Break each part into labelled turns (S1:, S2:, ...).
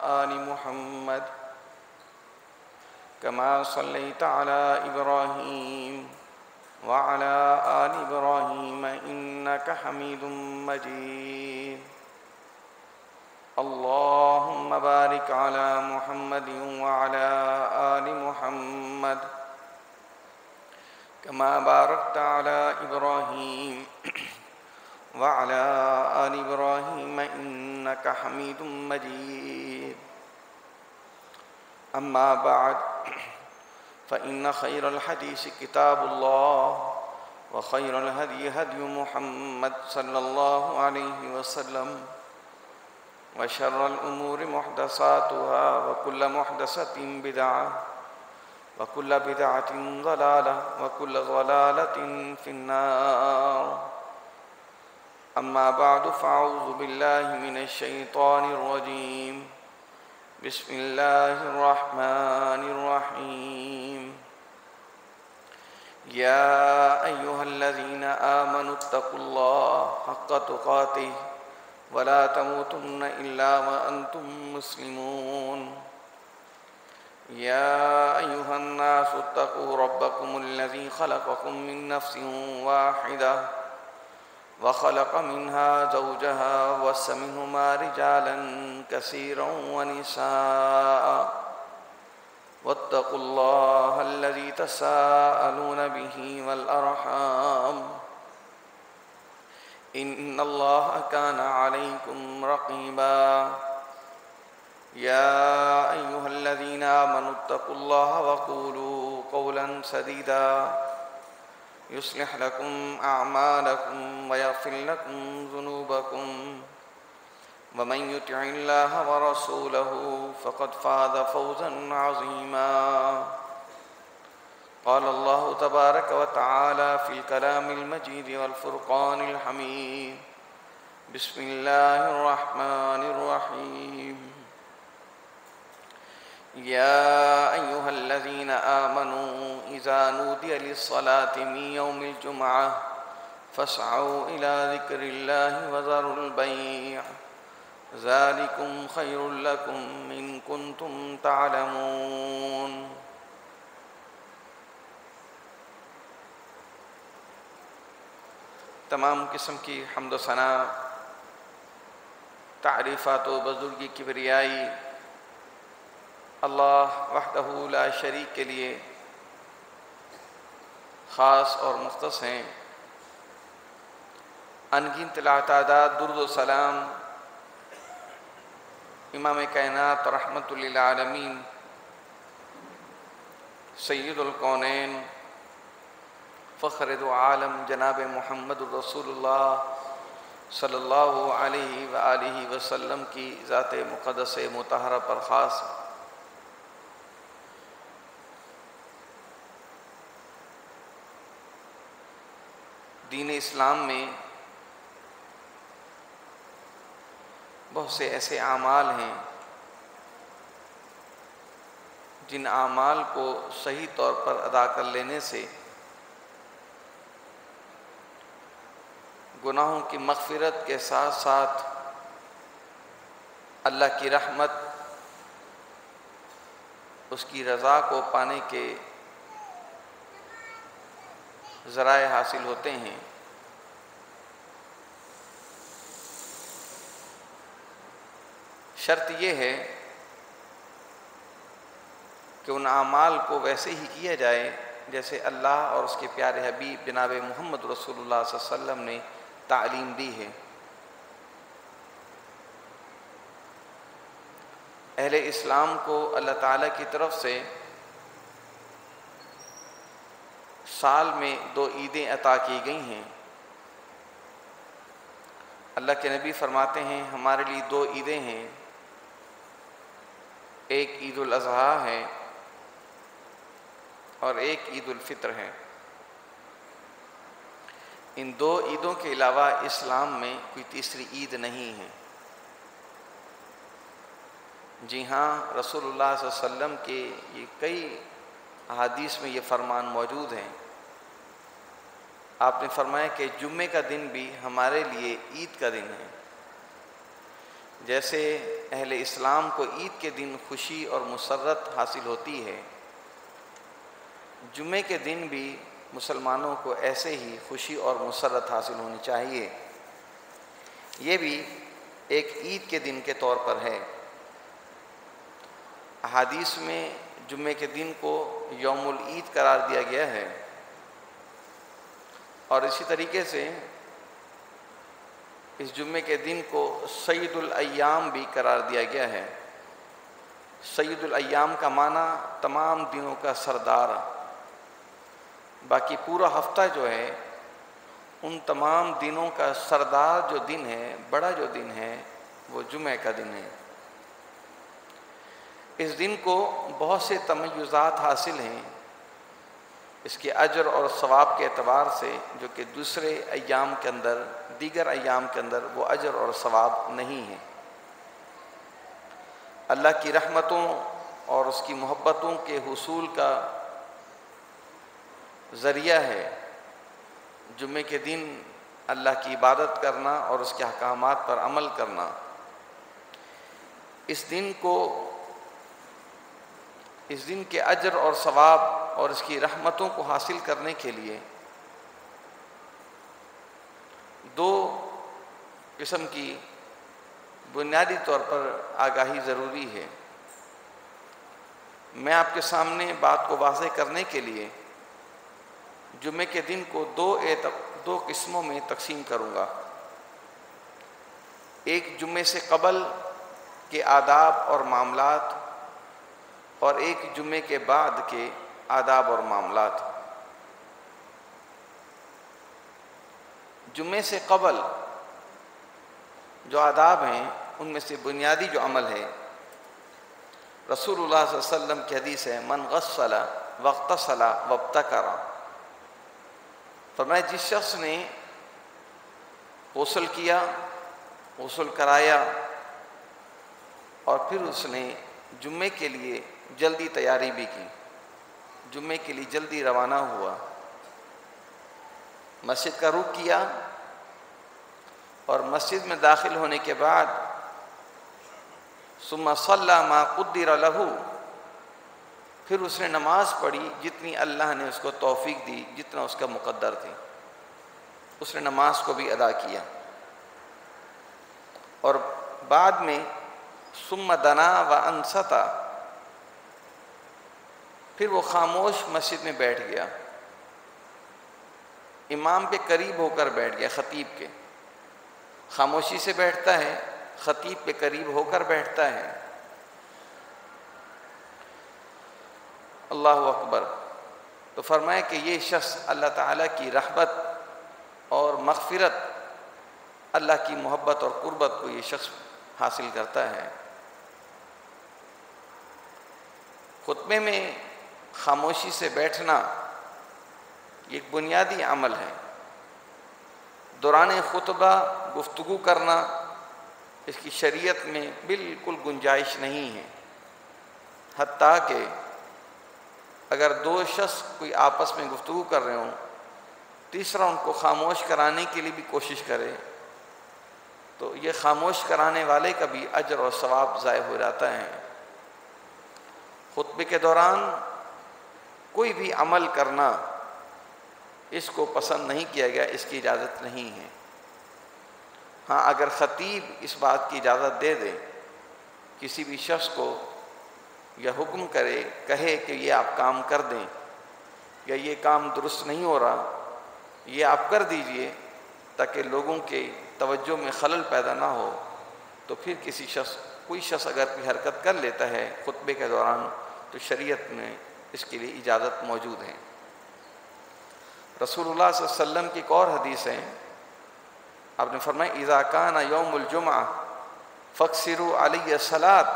S1: آل محمد كما صليت على إبراهيم وعلى آل إبراهيم إنك حميد مجيد. اللهم بارك على محمد وعلى آل محمد كما باركت على إبراهيم وعلى آل إبراهيم إنك حميد مجيد. أما بعد فإن خير الحديث كتاب الله وخير الهدي هدي محمد صلى الله عليه وسلم وشر الأمور محدثاتها وكل محدثة بدعة وكل بدعة ضلالة وكل ضلالة في النار. أما بعد فأعوذ بالله من الشيطان الرجيم. بسم الله الرحمن الرحيم. يا أيها الذين آمنوا اتقوا الله حق تقاته ولا تموتن إلا وأنتم مسلمون. يا أيها الناس اتقوا ربكم الذي خلقكم من نفس واحدة وخلق منها زوجها وبث منهما رجالا كثيرا ونساء واتقوا الله الذي تساءلون به والأرحام إن الله كان عليكم رقيبا. يا أيها الذين آمنوا اتقوا الله وقولوا قولا سديدا يصلح لكم أعمالكم ويغفر لكم ذنوبكم ومن يطع الله ورسوله فقد فاز فوزا عظيما. قال الله تبارك وتعالى في الكلام المجيد والفرقان الحميد. بسم الله الرحمن الرحيم. يا أيها الذين آمنوا إذا نودي للصلاة من يوم الجمعة فاسعوا إلى ذكر الله وذروا البيع ذلكم خير لكم إن كنتم تعلمون. تمام قسم کی حمد و ثنا، تعریفات و بزرگی کبریائی اللہ وحدہ لا شریک کے لیے خاص اور مختص ہیں. انگنت تعداد درود و سلام امام کائنات رحمت للعالمین سید الکونین فخر دو عالم جناب محمد رسول اللہ صلی اللہ علیہ وآلہ وسلم کی ذات مقدس مطہرہ پر خاص. دین اسلام میں بہت سے ایسے اعمال ہیں جن اعمال کو صحیح طور پر ادا کر لینے سے گناہوں کی مغفرت کے ساتھ ساتھ اللہ کی رحمت، اس کی رضا کو پانے کے ذرائع حاصل ہوتے ہیں. شرط یہ ہے کہ ان اعمال کو ویسے ہی کیا جائے جیسے اللہ اور اس کے پیارے حبیب جناب محمد رسول اللہ صلی اللہ علیہ وسلم نے تعلیم دی ہے. اہل اسلام کو اللہ تعالیٰ کی طرف سے سال میں 2 عیدیں عطا کی گئی ہیں. اللہ کے نبی فرماتے ہیں ہمارے لیے 2 عیدیں ہیں، ایک عید الاضحیٰ ہے اور ایک عید الفطر ہے. ان 2 عیدوں کے علاوہ اسلام میں کوئی تیسری عید نہیں ہے. جی ہاں، رسول اللہ صلی اللہ علیہ وسلم کے یہ کئی احادیث میں یہ فرمان موجود ہیں. آپ نے فرمایا کہ جمعے کا دن بھی ہمارے لیے عید کا دن ہے. جیسے اہل اسلام کو عید کے دن خوشی اور مسرت حاصل ہوتی ہے، جمعے کے دن بھی مسلمانوں کو ایسے ہی خوشی اور مسرت حاصل ہونی چاہیے۔ یہ بھی ایک عید کے دن کے طور پر ہے۔ احادیث میں جمعے کے دن کو یوم العید قرار دیا گیا ہے، اور اسی طریقے سے اس جمعے کے دن کو سید الایام بھی قرار دیا گیا ہے۔ سید الایام کا معنی تمام دنوں کا سردار، باقی پورا ہفتہ جو ہے ان تمام دنوں کا سردار جو دن ہے، بڑا جو دن ہے، وہ جمعہ کا دن ہے۔ اس دن کو بہت سے تمیزات حاصل ہیں اس کے اجر اور ثواب کے اعتبار سے، جو کہ دوسرے ایام کے اندر، دیگر ایام کے اندر وہ اجر اور ثواب نہیں ہیں۔ اللہ کی رحمتوں اور اس کی محبتوں کے حصول کا ذریعہ ہے جمعے کے دن اللہ کی عبادت کرنا اور اس کے احکامات پر عمل کرنا۔ اس دن کے اجر اور ثواب اور اس کی رحمتوں کو حاصل کرنے کے لیے دو قسم کی بنیادی طور پر آگاہی ضروری ہے۔ میں آپ کے سامنے بات کو واضح کرنے کے لیے جمعے کے دن کو دو قسموں میں تقسیم کروں گا۔ ایک جمعے سے قبل کے آداب اور معاملات، اور ایک جمعے کے بعد کے آداب اور معاملات۔ جمعے سے قبل جو آداب ہیں ان میں سے بنیادی جو عمل ہے، رسول اللہ صلی اللہ علیہ وسلم کی حدیث ہے، من غسل واغتسل وابتکر، فرمایا جس شخص نے غسل کیا، غسل کرایا، اور پھر اس نے جمعے کے لیے جلدی تیاری بھی کی، جمعے کے لیے جلدی روانہ ہوا، مسجد کا رخ کیا، اور مسجد میں داخل ہونے کے بعد ثم صلی ما قدر لہ، پھر اس نے نماز پڑھی جتنی اللہ نے اس کو توفیق دی، جتنا اس کا مقدر تھی، اس نے نماز کو بھی ادا کیا، اور بعد میں ثم دنا وانصت، پھر وہ خاموش مسجد میں بیٹھ گیا، امام کے قریب ہو کر بیٹھ گیا، خطیب کے، خاموشی سے بیٹھتا ہے، خطیب کے قریب ہو کر بیٹھتا ہے۔ اللہ اکبر۔ تو فرمایا کہ یہ شخص اللہ تعالیٰ کی رحمت اور مغفرت، اللہ کی محبت اور قربت کو یہ شخص حاصل کرتا ہے۔ خطبے میں خاموشی سے بیٹھنا یہ ایک بنیادی عمل ہے۔ دوران خطبہ گفتگو کرنا اس کی شریعت میں بالکل گنجائش نہیں ہے، حتیٰ کہ اگر دو شخص کوئی آپس میں گفتگو کر رہے ہوں، تیسرا ان کو خاموش کرانے کے لیے بھی کوشش کرے، تو یہ خاموش کرانے والے کا بھی اجر اور ثواب ضائع ہو جاتا ہے۔ خطبے کے دوران کوئی بھی عمل کرنا اس کو پسند نہیں کیا گیا، اس کی اجازت نہیں ہے۔ ہاں، اگر خطیب اس بات کی اجازت دے دے، کسی بھی شخص کو یا حکم کرے، کہے کہ یہ آپ کام کر دیں، یا یہ کام درست نہیں ہو رہا، یہ آپ کر دیجئے تاکہ لوگوں کے توجہ میں خلل پیدا نہ ہو، تو پھر کوئی شخص اگر کوئی حرکت کر لیتا ہے خطبے کے دوران، تو شریعت میں اس کے لیے اجازت موجود ہے۔ رسول اللہ صلی اللہ علیہ وسلم کی ایک اور حدیث ہے، آپ نے فرمایا اذا کان یوم الجمعہ فاکثروا علی الصلاۃ،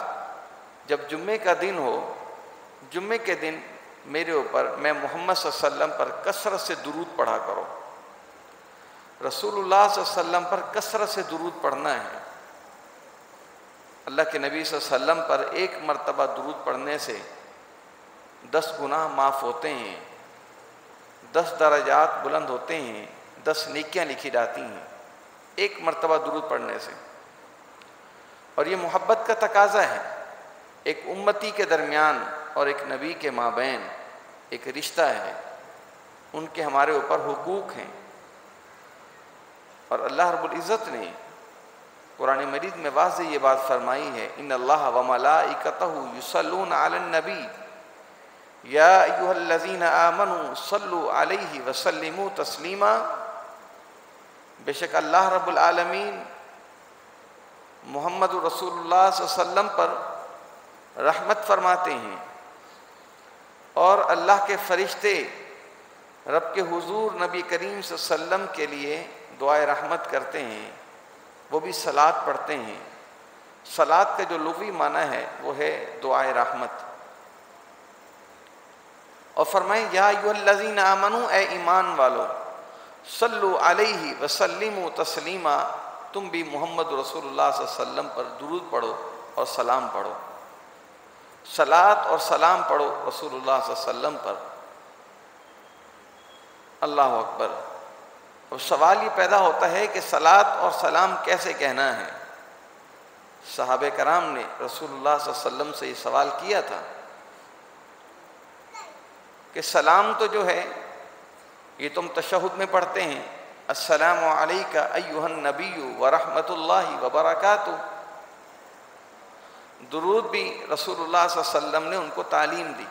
S1: جب جمعے کا دن ہو، جمعے کے دن میرے اوپر، میں محمد صلی اللہ علیہ وسلم پر کثرت سے درود پڑھا کرو۔ رسول اللہ صلی اللہ علیہ وسلم پر کثرت سے درود پڑھنا ہے۔ اللہ کے نبی صلی اللہ علیہ وسلم پر ایک مرتبہ درود پڑھنے سے 10 گناہ معاف ہوتے ہیں، 10 درجات بلند ہوتے ہیں، 10 نیکیاں لکھی جاتی ہیں ایک مرتبہ درود پڑھنے سے۔ اور یہ محبت کا تقاضا ہے، ایک امتی کے درمیان اور ایک نبی کے مابین ایک رشتہ ہے، ان کے ہمارے اوپر حقوق ہیں۔ اور اللہ رب العزت نے قرآن مجید میں واضح یہ بات فرمائی ہے، ان اللہ وملائکتہ یصلون علی النبی یا ایھا الذین آمنوا صلوا علیہ وسلموا تسلیما۔ بے شک اللہ رب العالمین محمد رسول اللہ صلی اللہ علیہ وسلم پر رحمت فرماتے ہیں، اور اللہ کے فرشتے رب کے حضور نبی کریم صلی اللہ علیہ وسلم کے لیے دعائے رحمت کرتے ہیں، وہ بھی صلاۃ پڑھتے ہیں۔ صلاۃ کا جو لغوی معنی ہے وہ ہے دعائے رحمت۔ اور فرمائیں یا ایھا الذین آمنوا، اے ایمان والو، صلو علیہ وسلموا تسلیما، تم بھی محمد رسول اللہ صلی اللہ علیہ وسلم پر درود پڑھو اور سلام پڑھو۔ صلاۃ اور سلام پڑھو رسول اللہ صلی اللہ علیہ وسلم پر۔ اللہ اکبر۔ اور سوال یہ پیدا ہوتا ہے کہ صلاۃ اور سلام کیسے کہنا ہے؟ صحابہ کرام نے رسول اللہ صلی اللہ علیہ وسلم سے یہ سوال کیا تھا کہ سلام تو جو ہے یہ تم تشہد میں پڑھتے ہیں، السلام علیک ایھا النبی ورحمۃ اللہ وبرکاتہ۔ درود بھی رسول اللہ صلی اللہ علیہ وسلم نے ان کو تعلیم دی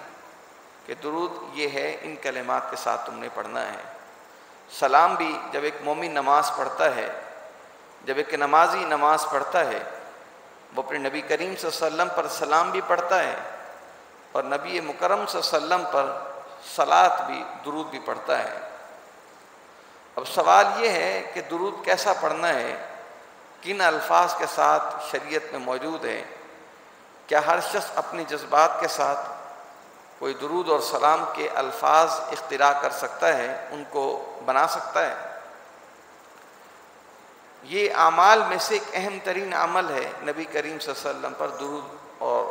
S1: کہ درود یہ ہے، ان کلمات کے ساتھ تم نے پڑھنا ہے۔ سلام بھی جب ایک مومن نماز پڑھتا ہے، جب ایک نمازی نماز پڑھتا ہے، وہ اپنے نبی کریم صلی اللہ علیہ وسلم پر سلام بھی پڑھتا ہے، اور نبی مکرم صلی اللہ علیہ وسلم پر صلاۃ بھی، درود بھی پڑھتا ہے۔ اب سوال یہ ہے کہ درود کیسا پڑھنا ہے، کن الفاظ کے ساتھ شریعت میں موجود ہے؟ کیا ہر شخص اپنے جذبات کے ساتھ کوئی درود اور سلام کے الفاظ اختراع کر سکتا ہے، ان کو بنا سکتا ہے؟ یہ اعمال میں سے ایک اہم ترین عمل ہے نبی کریم صلی اللہ علیہ وسلم پر درود اور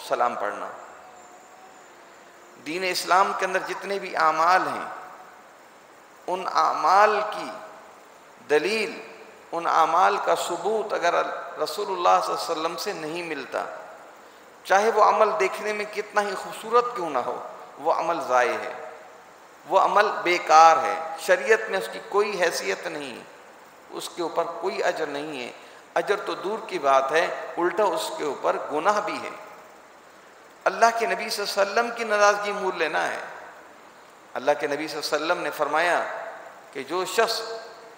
S1: سلام پڑھنا۔ دین اسلام کے اندر جتنے بھی اعمال ہیں، ان اعمال کی دلیل، ان اعمال کا ثبوت اگر رسول اللہ صلی اللہ علیہ وسلم سے نہیں ملتا، چاہے وہ عمل دیکھنے میں کتنا ہی خوبصورت کیوں نہ ہو، وہ عمل ضائع ہے، وہ عمل بیکار ہے، شریعت میں اس کی کوئی حیثیت نہیں ہے، اس کے اوپر کوئی اجر نہیں ہے۔ اجر تو دور کی بات ہے، الٹا اس کے اوپر گناہ بھی ہے۔ اللہ کے نبی صلی اللہ علیہ وسلم کی ناراضگی مول لینا ہے۔ اللہ کے نبی صلی اللہ علیہ وسلم نے فرمایا کہ جو شخص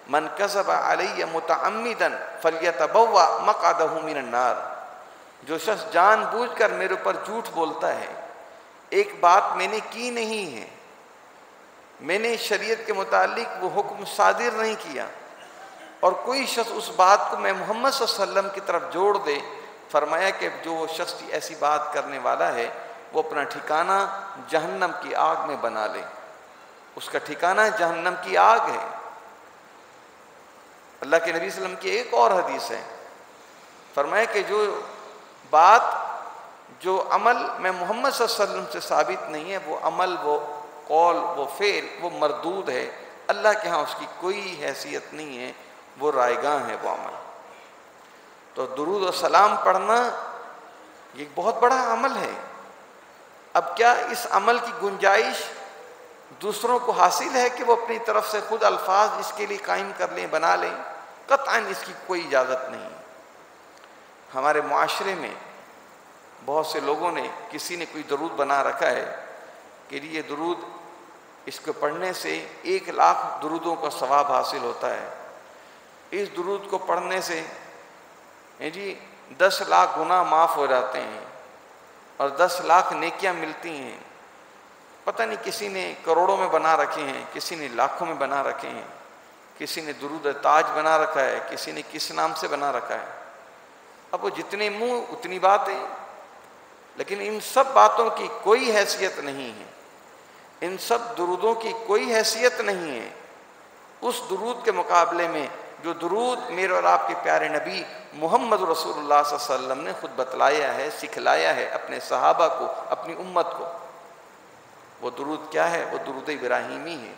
S1: من کذب علی متعمدا فلیتبوأ مقعدہ من النار، جو شخص جان بوجھ کر میرے اوپر جھوٹ بولتا ہے، ایک بات میں نے کی نہیں ہے، میں نے شریعت کے متعلق وہ حکم صادر نہیں کیا، اور کوئی شخص اس بات کو میں محمد صلی اللہ علیہ وسلم کی طرف جوڑ دے، فرمایا کہ جو وہ شخص ایسی بات کرنے والا ہے وہ اپنا ٹھکانہ جہنم کی آگ میں بنا لے، اس کا ٹھکانہ جہنم کی آگ ہے۔ اللہ کے نبی صلی اللہ علیہ وسلم کی ایک اور حدیث ہے، فرمایا کہ جو بات، جو عمل میں محمد صلی اللہ علیہ وسلم سے ثابت نہیں ہے، وہ عمل، وہ قول، وہ فعل، وہ مردود ہے، اللہ کے ہاں اس کی کوئی حیثیت نہیں ہے، وہ رائگاں ہے وہ عمل۔ تو درود و سلام پڑھنا یہ ایک بہت بڑا عمل ہے۔ اب کیا اس عمل کی گنجائش دوسروں کو حاصل ہے کہ وہ اپنی طرف سے خود الفاظ اس کے لیے قائم کر لیں، بنا لیں؟ قطعاً اس کی کوئی اجازت نہیں۔ ہمارے معاشرے میں بہت سے لوگوں نے، کسی نے کوئی درود بنا رکھا ہے کہ یہ درود، اس کو پڑھنے سے 1,00,000 درودوں کا ثواب حاصل ہوتا ہے، اس درود کو پڑھنے سے 10,00,000 گناہ معاف ہو جاتے ہیں اور 10,00,000 نیکیاں ملتی ہیں۔ پتہ نہیں کسی نے کروڑوں میں بنا رکھے ہیں، کسی نے لاکھوں میں بنا رکھے ہیں، کسی نے درود تاج بنا رکھا ہے، کسی نے کس نام سے بنا رکھا ہے۔ اب وہ جتنے منہ اتنی باتیں، لیکن ان سب باتوں کی کوئی حیثیت نہیں ہے، ان سب درودوں کی کوئی حیثیت نہیں ہے اس درود کے مقابلے میں جو درود میرے اور آپ کے پیارے نبی محمد رسول اللہ صلی اللہ علیہ وسلم نے خود بتلایا ہے، سکھلایا ہے اپنے صحابہ کو، اپنی امت کو۔ وہ درود کیا ہے؟ وہ درود ابراہیمی ہے۔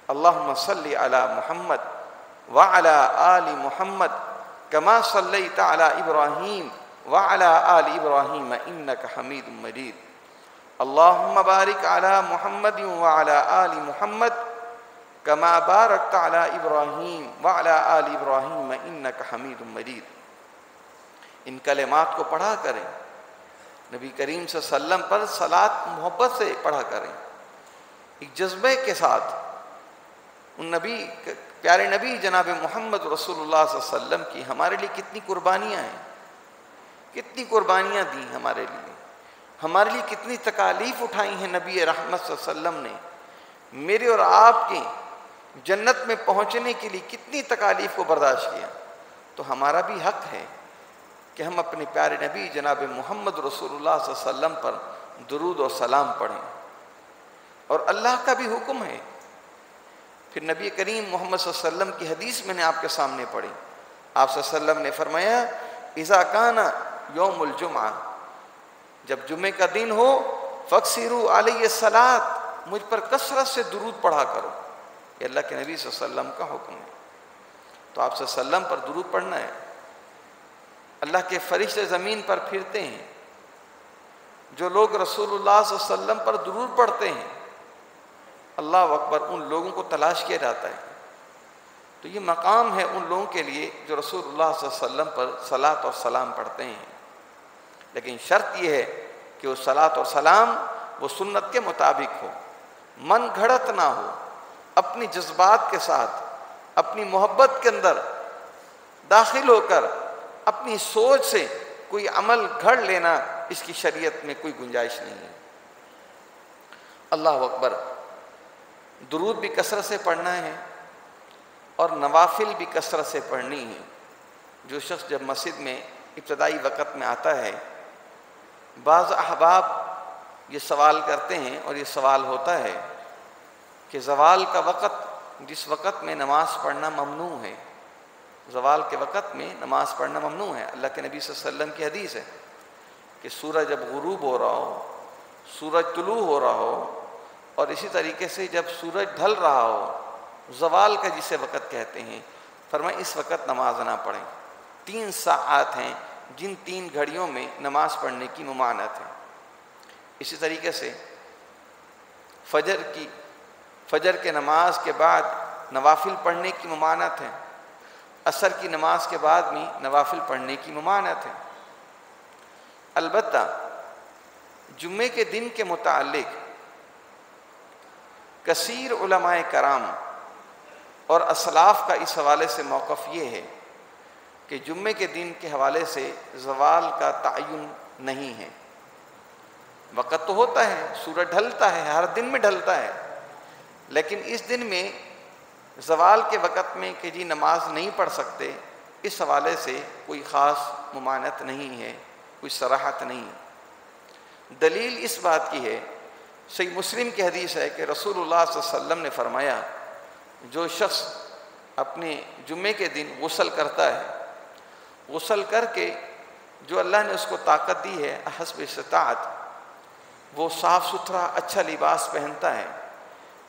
S1: اللہم صلی علی محمد وعلی آل محمد کما صلیت علی ابراہیم وعلى آل إبراهيم إنك حميد مجيد اللهم بارك على محمد وعلى آل محمد كما باركت على إبراهيم وعلى آل إبراهيم إنك حميد مجيد۔ ان کلمات کو پڑھا کریں، نبی کریم صلی اللہ علیہ وسلم پر صلاۃ محبت سے پڑھا کریں، ایک جذبے کے ساتھ۔ ان پیارے نبی جناب محمد رسول اللہ صلی اللہ علیہ وسلم کی ہمارے لیے کتنی قربانیاں ہیں، کتنی قربانیاں دی ہمارے لیے کتنی تکالیف اٹھائی ہیں نبی رحمت صلی اللہ علیہ وسلم نے، میرے اور آپ کے جنت میں پہنچنے کے لیے کتنی تکالیف کو برداشت کیا۔ تو ہمارا بھی حق ہے کہ ہم اپنے پیارے نبی جناب محمد رسول اللہ صلی اللہ علیہ وسلم پر درود و سلام پڑھیں، اور اللہ کا بھی حکم ہے۔ پھر نبی کریم محمد صلی اللہ علیہ وسلم کی حدیث میں نے آپ کے سامنے پڑھی، آپ صلی اللہ علیہ وسلم نے فرمایا اذا کان یوم الجمعہ، جب جمعے کا دن ہو فاکثروا علیہ الصلاۃ، مجھ پر کثرت سے درود پڑھا کرو۔ یہ اللہ کے نبی صلی اللہ علیہ وسلم کا حکم ہے، تو آپ صلی اللہ علیہ وسلم پر درود پڑھنا ہے۔ اللہ کے فرشتے زمین پر پھرتے ہیں، جو لوگ رسول اللہ صلی اللہ علیہ وسلم پر درود پڑھتے ہیں، اللہ اکبر، ان لوگوں کو تلاش کیا جاتا ہے۔ تو یہ مقام ہے ان لوگوں کے لیے جو رسول اللہ صلی اللہ علیہ وسلم پر صلاۃ اور سلام پڑھتے ہیں، لیکن شرط یہ ہے کہ وہ صلاۃ اور سلام وہ سنت کے مطابق ہو، من گھڑت نہ ہو، اپنی جذبات کے ساتھ، اپنی محبت کے اندر داخل ہو کر اپنی سوچ سے کوئی عمل گھڑ لینا، اس کی شریعت میں کوئی گنجائش نہیں ہے۔ اللہ اکبر، درود بھی کثرت سے پڑھنا ہے اور نوافل بھی کثرت سے پڑھنی ہے۔ جو شخص جب مسجد میں ابتدائی وقت میں آتا ہے، بعض احباب یہ سوال کرتے ہیں، اور یہ سوال ہوتا ہے کہ زوال کا وقت، جس وقت میں نماز پڑھنا ممنوع ہے، زوال کے وقت میں نماز پڑھنا ممنوع ہے۔ اللہ کے نبی صلی اللہ علیہ وسلم کی حدیث ہے کہ سورج جب غروب ہو رہا ہو، سورج طلوع ہو رہا ہو، اور اسی طریقے سے جب سورج ڈھل رہا ہو، زوال کا جسے وقت کہتے ہیں، فرمایا اس وقت نماز نہ پڑھیں۔ 3 ساعات ہیں جن 3 گھڑیوں میں نماز پڑھنے کی ممانعت ہے۔ اسی طریقے سے فجر کے نماز کے بعد نوافل پڑھنے کی ممانعت ہے، عصر کی نماز کے بعد بھی نوافل پڑھنے کی ممانعت ہے۔ البتہ جمعے کے دن کے متعلق کثیر علماء کرام اور اسلاف کا اس حوالے سے موقف یہ ہے کہ جمعے کے دن کے حوالے سے زوال کا تعین نہیں ہے۔ وقت تو ہوتا ہے، سورج ڈھلتا ہے، ہر دن میں ڈھلتا ہے، لیکن اس دن میں زوال کے وقت میں کہ جی نماز نہیں پڑھ سکتے، اس حوالے سے کوئی خاص ممانعت نہیں ہے، کوئی صراحت نہیں ہے۔ دلیل اس بات کی ہے، صحیح مسلم کی حدیث ہے کہ رسول اللہ صلی اللہ علیہ وسلم نے فرمایا جو شخص اپنے جمعے کے دن غسل کرتا ہے، غسل کر کے جو اللہ نے اس کو طاقت دی ہے حسب استطاعت، وہ صاف ستھرا اچھا لباس پہنتا ہے،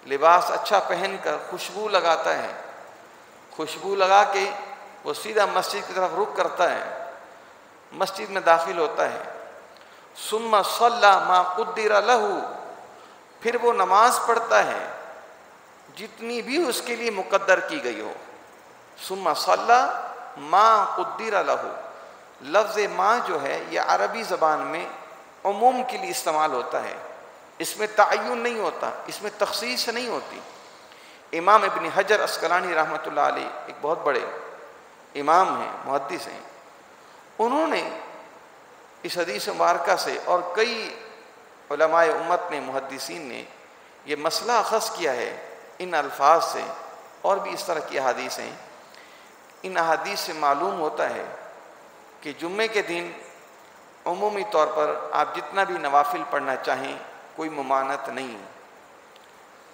S1: لباس اچھا پہن کر خوشبو لگاتا ہے، خوشبو لگا کے وہ سیدھا مسجد کی طرف رخ کرتا ہے، مسجد میں داخل ہوتا ہے، ثم صلی ما قدر لہ، پھر وہ نماز پڑھتا ہے جتنی بھی اس کے لیے مقدر کی گئی ہو۔ ثم صلی ما قدر لہ، لفظ ما جو ہے یہ عربی زبان میں عموم کے لیے استعمال ہوتا ہے، اس میں تعین نہیں ہوتا، اس میں تخصیص نہیں ہوتی۔ امام ابن حجر عسقلانی رحمۃ اللہ علیہ ایک بہت بڑے امام ہیں، محدث ہیں، انہوں نے اس حدیث مبارکہ سے اور کئی علماء امت نے، محدثین نے یہ مسئلہ اخذ کیا ہے ان الفاظ سے، اور بھی اس طرح کی احادیث ہیں۔ ان احادیث سے معلوم ہوتا ہے کہ جمعے کے دن عمومی طور پر آپ جتنا بھی نوافل پڑھنا چاہیں کوئی ممانعت نہیں۔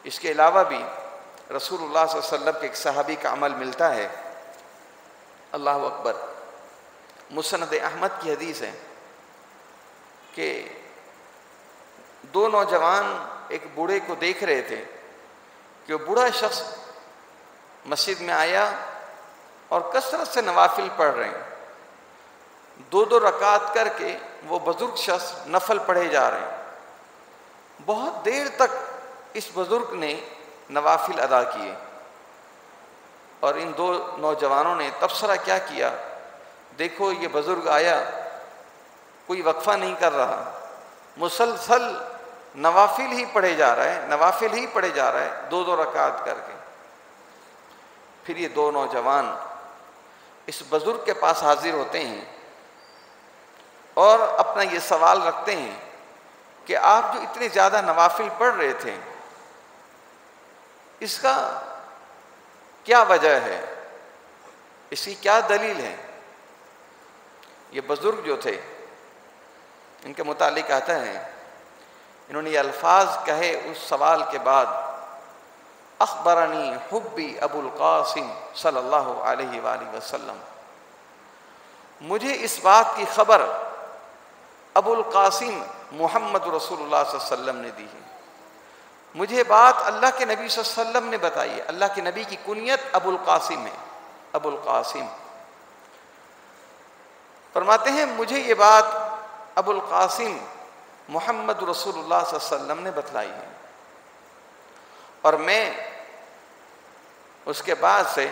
S1: اس کے علاوہ بھی رسول اللہ صلی اللہ علیہ وسلم کے ایک صحابی کا عمل ملتا ہے، اللہ اکبر، مسند احمد کی حدیث ہے کہ 2 نوجوان ایک بوڑھے کو دیکھ رہے تھے کہ وہ بوڑھا شخص مسجد میں آیا اور کثرت سے نوافل پڑھ رہے ہیں، دو دو رکعت کر کے وہ بزرگ شخص نفل پڑھے جا رہے ہیں۔ بہت دیر تک اس بزرگ نے نوافل ادا کیے، اور ان دو نوجوانوں نے تبصرہ کیا کیا، دیکھو یہ بزرگ آیا، کوئی وقفہ نہیں کر رہا، مسلسل نوافل ہی پڑھے جا رہا ہے، نوافل ہی پڑھے جا رہا ہے، دو دو رکعت کر کے۔ پھر یہ دو نوجوان اس بزرگ کے پاس حاضر ہوتے ہیں اور اپنا یہ سوال رکھتے ہیں کہ آپ جو اتنے زیادہ نوافل پڑھ رہے تھے، اس کا کیا وجہ ہے، اس کی کیا دلیل ہے؟ یہ بزرگ جو تھے، ان کے متعلق آتا ہے، انہوں نے یہ الفاظ کہے اس سوال کے بعد، اخبرنی حبی ابو القاسم صلی اللہ علیہ وآلہ وسلم، مجھے اس بات کی خبر ابو القاسم محمد رسول اللہ صلی اللہ علیہ وسلم نے دی ہے، مجھے بات اللہ کے نبی صلی اللہ علیہ وسلم نے بتائی ہے۔ اللہ کے نبی کی کنیت ابو القاسم ہے، ابو القاسم۔ فرماتے ہیں مجھے یہ بات ابو القاسم محمد رسول اللہ صلی اللہ علیہ وسلم نے بتلائی ہے، اور میں اس کے بعد سے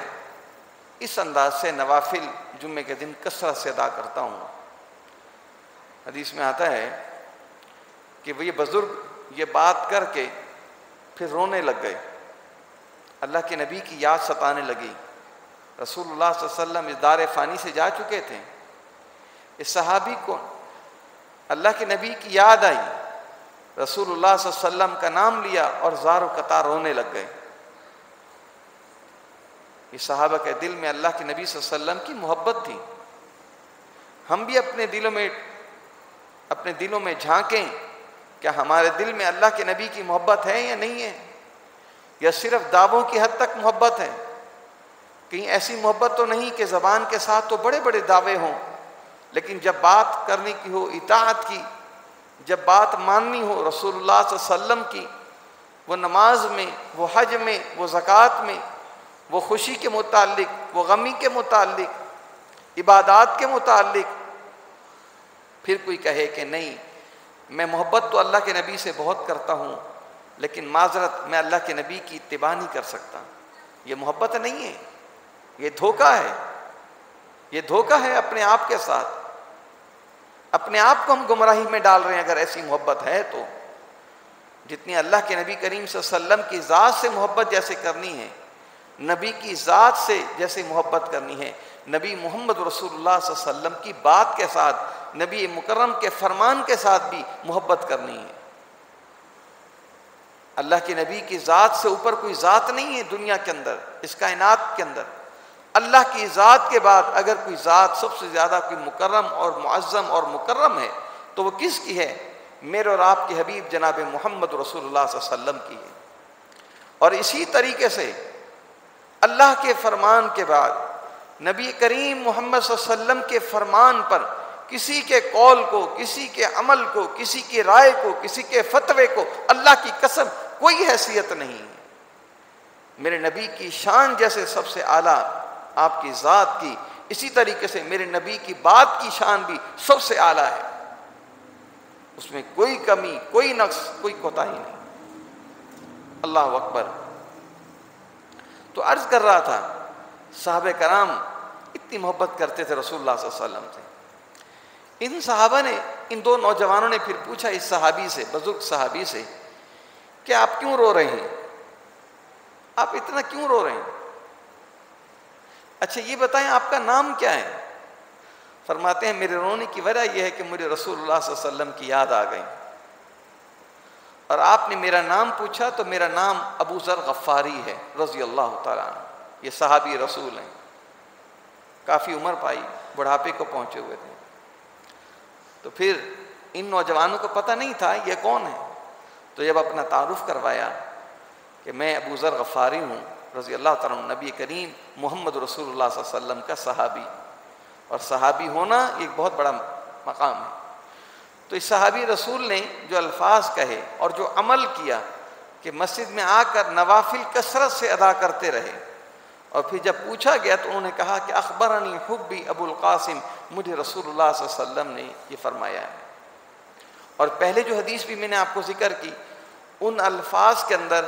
S1: اس انداز سے نوافل جمعے کے دن کثرت سے ادا کرتا ہوں۔ حدیث میں آتا ہے کہ وہ یہ بزرگ یہ بات کر کے پھر رونے لگ گئے، اللہ کے نبی کی یاد ستانے لگی۔ رسول اللہ صلی اللہ علیہ وسلم اس دار فانی سے جا چکے تھے، اس صحابی کو اللہ کے نبی کی یاد آئی، رسول اللہ صلی اللہ علیہ وسلم کا نام لیا اور زار و قطار رونے لگ گئے۔ اس صحابہ کے دل میں اللہ کے نبی صلی اللہ علیہ وسلم کی محبت تھی۔ ہم بھی اپنے دلوں میں جھانکیں، کیا ہمارے دل میں اللہ کے نبی کی محبت ہے یا نہیں ہے، یا صرف دعووں کی حد تک محبت ہے؟ کہیں ایسی محبت تو نہیں کہ زبان کے ساتھ تو بڑے بڑے دعوے ہوں، لیکن جب بات کرنے کی ہو اطاعت کی، جب بات ماننی ہو رسول اللہ صلی اللہ علیہ وسلم کی، وہ نماز میں، وہ حج میں، وہ زکوٰۃ میں، وہ خوشی کے متعلق، وہ غمی کے متعلق، عبادات کے متعلق، پھر کوئی کہے کہ نہیں میں محبت تو اللہ کے نبی سے بہت کرتا ہوں، لیکن معذرت میں اللہ کے نبی کی اتباع نہیں کر سکتا، یہ محبت نہیں ہے، یہ دھوکہ ہے، یہ دھوکہ ہے اپنے آپ کے ساتھ۔ اپنے آپ کو ہم گمراہی میں ڈال رہے ہیں اگر ایسی محبت ہے تو۔ جتنی اللہ کے نبی کریم صلی اللہ علیہ وسلم کی ذات سے محبت جیسے کرنی ہے، نبی کی ذات سے جیسے محبت کرنی ہے، نبی محمد رسول اللہ صلی اللہ علیہ وسلم کی بات کے ساتھ، نبی مکرم کے فرمان کے ساتھ بھی محبت کرنی ہے۔ اللہ کے نبی کی ذات سے اوپر کوئی ذات نہیں ہے دنیا کے اندر، اس کائنات کے اندر۔ اللہ کی ذات کے بعد اگر کوئی ذات سب سے زیادہ کوئی مکرم اور معظم اور مکرم ہے تو وہ کس کی ہے؟ میرے اور آپ کے حبیب جناب محمد رسول اللہ صلی اللہ علیہ وسلم کی ہے۔ اور اسی طریقے سے اللہ کے فرمان کے بعد نبی کریم محمد صلی اللہ علیہ وسلم کے فرمان پر کسی کے قول کو، کسی کے عمل کو، کسی کی رائے کو، کسی کے فتوے کو اللہ کی قسم کوئی حیثیت نہیں ہے۔ میرے نبی کی شان جیسے سب سے اعلیٰ آپ کی ذات کی، اسی طریقے سے میرے نبی کی بات کی شان بھی سب سے اعلیٰ ہے، اس میں کوئی کمی، کوئی نقص، کوئی کوتاہی نہیں۔ اللہ اکبر۔ تو عرض کر رہا تھا صحابہ کرام اتنی محبت کرتے تھے رسول اللہ صلی اللہ علیہ وسلم سے۔ ان صحابہ نے، ان دو نوجوانوں نے پھر پوچھا اس صحابی سے، بزرگ صحابی سے، کہ آپ کیوں رو رہے ہیں؟ آپ اتنا کیوں رو رہے ہیں؟ اچھا یہ بتائیں آپ کا نام کیا ہے؟ فرماتے ہیں میرے رونے کی وجہ یہ ہے کہ مجھے رسول اللہ صلی اللہ علیہ وسلم کی یاد آ گئی، اور آپ نے میرا نام پوچھا تو میرا نام ابو ذر غفاری ہے رضی اللہ تعالیٰ عنہ۔ یہ صحابی رسول ہیں، کافی عمر پائی، بڑھاپے کو پہنچے ہوئے تھے۔ تو پھر ان نوجوانوں کو پتہ نہیں تھا یہ کون ہے، تو جب اپنا تعارف کروایا کہ میں ابو ذر غفاری ہوں رضی اللہ تعالیٰ عنہ، نبی کریم محمد رسول اللہ صلی اللہ علیہ وسلم کا صحابی، اور صحابی ہونا ایک بہت بڑا مقام ہے۔ تو اس صحابی رسول نے جو الفاظ کہے اور جو عمل کیا کہ مسجد میں آ کر نوافل کثرت سے ادا کرتے رہے، اور پھر جب پوچھا گیا تو انہوں نے کہا کہ اخبرنی حبی ابو القاسم، مجھے رسول اللہ صلی اللہ علیہ وسلم نے یہ فرمایا ہے۔ اور پہلے جو حدیث بھی میں نے آپ کو ذکر کی، ان الفاظ کے اندر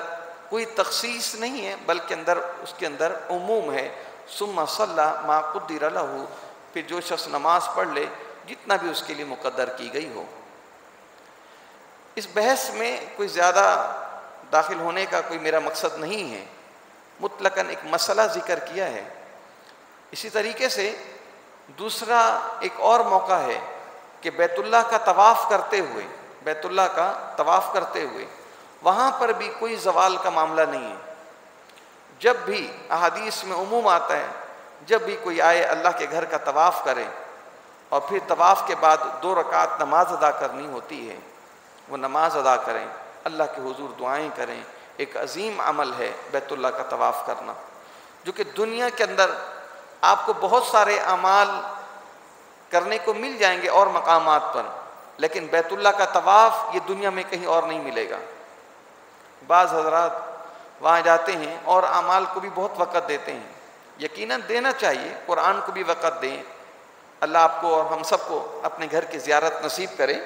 S1: کوئی تخصیص نہیں ہے، بلکہ اس کے اندر عموم ہے۔ ثم صلی ما قدر لہ، پھر جو شخص نماز پڑھ لے جتنا بھی اس کے لیے مقدر کی گئی ہو۔ اس بحث میں کوئی زیادہ داخل ہونے کا کوئی میرا مقصد نہیں ہے، مطلقاً ایک مسئلہ ذکر کیا ہے۔ اسی طریقے سے دوسرا ایک اور موقع ہے کہ بیت اللہ کا طواف کرتے ہوئے وہاں پر بھی کوئی زوال کا معاملہ نہیں ہے۔ جب بھی احادیث میں عموم آتا ہے، جب بھی کوئی آئے اللہ کے گھر کا طواف کرے اور پھر طواف کے بعد 2 رکعت نماز ادا کرنی ہوتی ہے، وہ نماز ادا کریں، اللہ کے حضور دعائیں کریں۔ ایک عظیم عمل ہے بیت اللہ کا طواف کرنا، جو کہ دنیا کے اندر آپ کو بہت سارے اعمال کرنے کو مل جائیں گے اور مقامات پر، لیکن بیت اللہ کا طواف یہ دنیا میں کہیں اور نہیں ملے گا۔ بعض حضرات وہاں جاتے ہیں اور اعمال کو بھی بہت وقت دیتے ہیں، یقیناً دینا چاہیے، قرآن کو بھی وقت دیں۔ اللہ آپ کو اور ہم سب کو اپنے گھر کی زیارت نصیب کرے،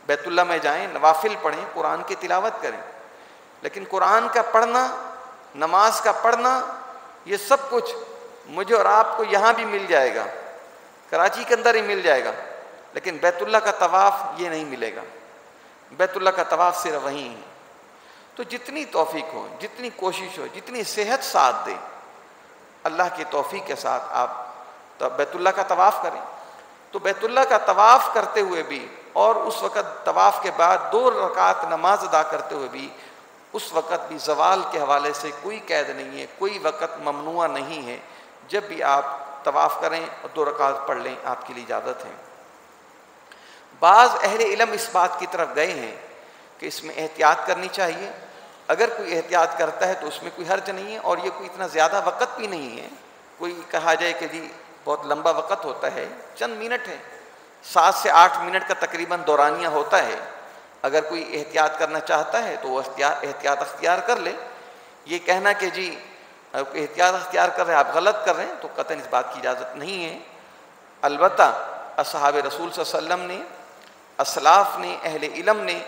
S1: بیت اللہ میں جائیں، نوافل پڑھیں، قرآن کی تلاوت کریں، لیکن قرآن کا پڑھنا، نماز کا پڑھنا، یہ سب کچھ مجھے اور آپ کو یہاں بھی مل جائے گا، کراچی کے اندر ہی مل جائے گا، لیکن بیت اللہ کا طواف یہ نہیں ملے گا۔ بیت اللہ کا طواف صرف وہیں ہے۔ تو جتنی توفیق ہو، جتنی کوشش ہو، جتنی صحت ساتھ دے، اللہ کی توفیق کے ساتھ آپ بیت اللہ کا طواف کریں۔ تو بیت اللہ کا طواف کرتے ہوئے بھی اور اس وقت طواف کے بعد 2 رکعت نماز ادا کرتے ہوئے بھی، اس وقت بھی زوال کے حوالے سے کوئی قید نہیں ہے، کوئی وقت ممنوع نہیں ہے۔ جب بھی آپ طواف کریں اور 2 رکعت پڑھ لیں، آپ کے لیے اجازت ہے۔ بعض اہل علم اس بات کی طرف گئے ہیں کہ اس میں احتیاط کرنی چاہیے۔ اگر کوئی احتیاط کرتا ہے تو اس میں کوئی حرج نہیں ہے، اور یہ کوئی اتنا زیادہ وقت بھی نہیں ہے، کوئی کہا جائے کہ جی بہت لمبا وقت ہوتا ہے، چند منٹ ہے، 7 سے 8 منٹ کا تقریباً دورانیہ ہوتا ہے۔ اگر کوئی احتیاط کرنا چاہتا ہے تو وہ احتیاط اختیار کر لے۔ یہ کہنا کہ جی احتیاط اختیار کر رہے ہیں آپ غلط کر رہے ہیں، تو قطعاً اس بات کی اجازت نہیں ہے۔ البتہ اصحاب رسول صلی اللہ علیہ وسلم نے، اسلاف نے، اہل علم نے